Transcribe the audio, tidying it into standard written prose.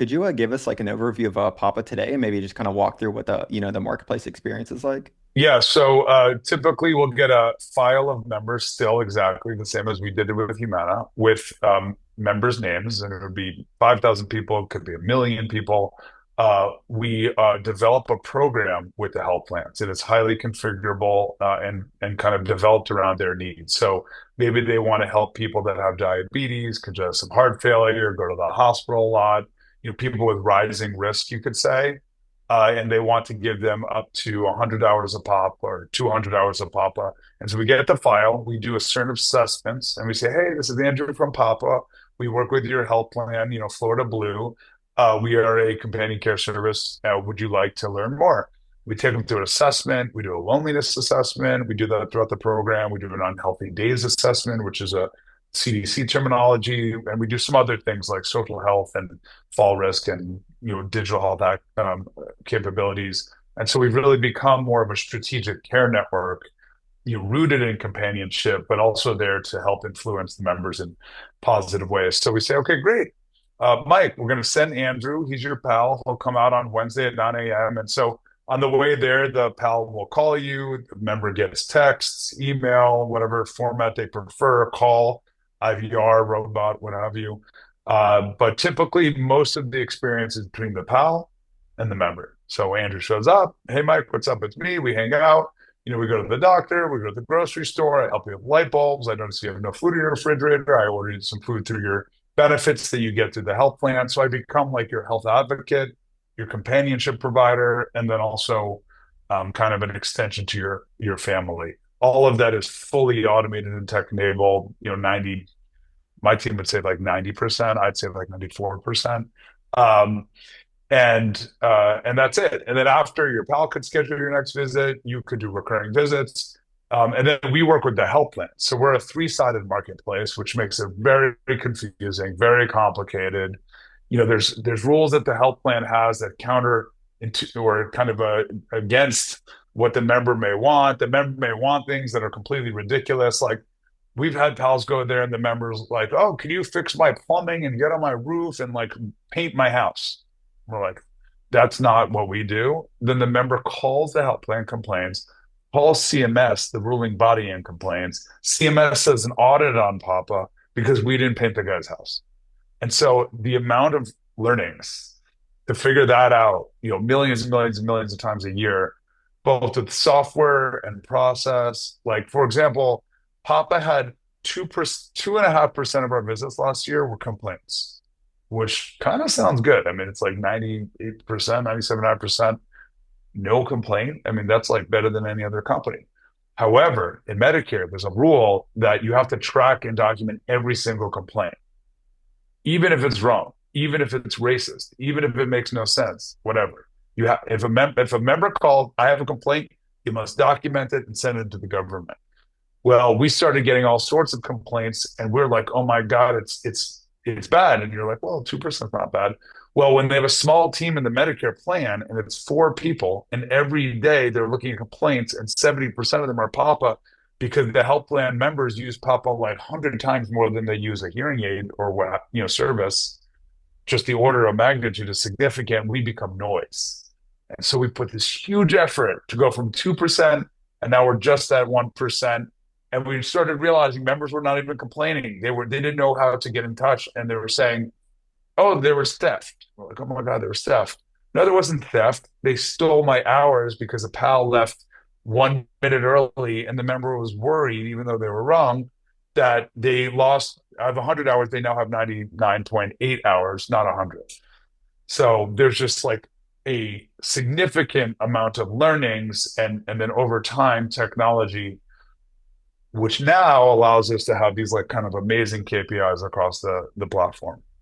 Could you give us like an overview of Papa today and maybe just kind of walk through what the marketplace experience is like? Yeah, so typically we'll get a file of members, still exactly the same as we did it with Humana, with members' names, and it would be 5,000 people, it could be a million people. We develop a program with the health plans. It is highly configurable and kind of developed around their needs. So maybe they want to help people that have diabetes, congestive heart failure, go to the hospital a lot, people with rising risk, you could say, and they want to give them up to 100 hours of POP or 200 hours of PAPA. And so we get the file, we do a certain assessments, and we say, hey, this is Andrew from PAPA. We work with your health plan, Florida Blue. We are a companion care service. Would you like to learn more? We take them through an assessment. We do a loneliness assessment. We do that throughout the program. We do an unhealthy days assessment, which is a CDC terminology, and we do some other things like social health and fall risk and digital health capabilities. And so we've really become more of a strategic care network, rooted in companionship, but also there to help influence the members in positive ways. So we say, okay, great. Mike, we're going to send Andrew. He's your pal. He'll come out on Wednesday at 9 a.m. And so on the way there, the pal will call you. The member gets texts, email, whatever format they prefer, a call, IVR, robot, what have you. But typically, most of the experience is between the pal and the member. So Andrew shows up. Hey, Mike, what's up? It's me. We hang out. We go to the doctor. We go to the grocery store. I help you with light bulbs. I notice you have no food in your refrigerator. I ordered you some food through your benefits that you get through the health plan. So I become like your health advocate, your companionship provider, and then also kind of an extension to your family. All of that is fully automated and tech enabled. My team would say like 90%. I'd say like 94%. Um, and that's it. And then after, your pal could schedule your next visit, you could do recurring visits. And then we work with the health plan. So we're a three-sided marketplace, which makes it very confusing, very complicated. There's rules that the health plan has that counter into or kind of against what the member may want. The member may want things that are completely ridiculous. Like, we've had pals go there and the members like, oh, can you fix my plumbing and get on my roof and like paint my house? We're like, that's not what we do. Then the member calls the health plan, complains, calls CMS, the ruling body, and complains. CMS says an audit on Papa because we didn't paint the guy's house. And so the amount of learnings to figure that out, millions and millions and millions of times a year, both with software and process. Like, for example, Papa had 2.5% of our visits last year were complaints, which kind of sounds good. I mean, it's like 98%, 97.5%, no complaint. I mean, that's like better than any other company. However, in Medicare, there's a rule that you have to track and document every single complaint, even if it's wrong, even if it's racist, even if it makes no sense, whatever. If a member called, I have a complaint, you must document it and send it to the government. Well, we started getting all sorts of complaints, and we're like, oh my God, it's bad. And you're like, well, 2% is not bad. Well, when they have a small team in the Medicare plan and it's 4 people, and every day they're looking at complaints, and 70% of them are Papa because the health plan members use Papa like 100 times more than they use a hearing aid or what, service. Just the order of magnitude is significant. We become noise. And so we put this huge effort to go from 2%, and now we're just at 1%. And we started realizing members were not even complaining. They didn't know how to get in touch, and they were saying, "Oh, there was theft." We're like, "Oh my God, there was theft." No, there wasn't theft. They stole my hours because a pal left 1 minute early, and the member was worried, even though they were wrong, that they lost. Out of 100 hours, they now have 99.8 hours, not 100. So there's just like a significant amount of learnings, and then over time, technology, which now allows us to have these like kind of amazing KPIs across the platform.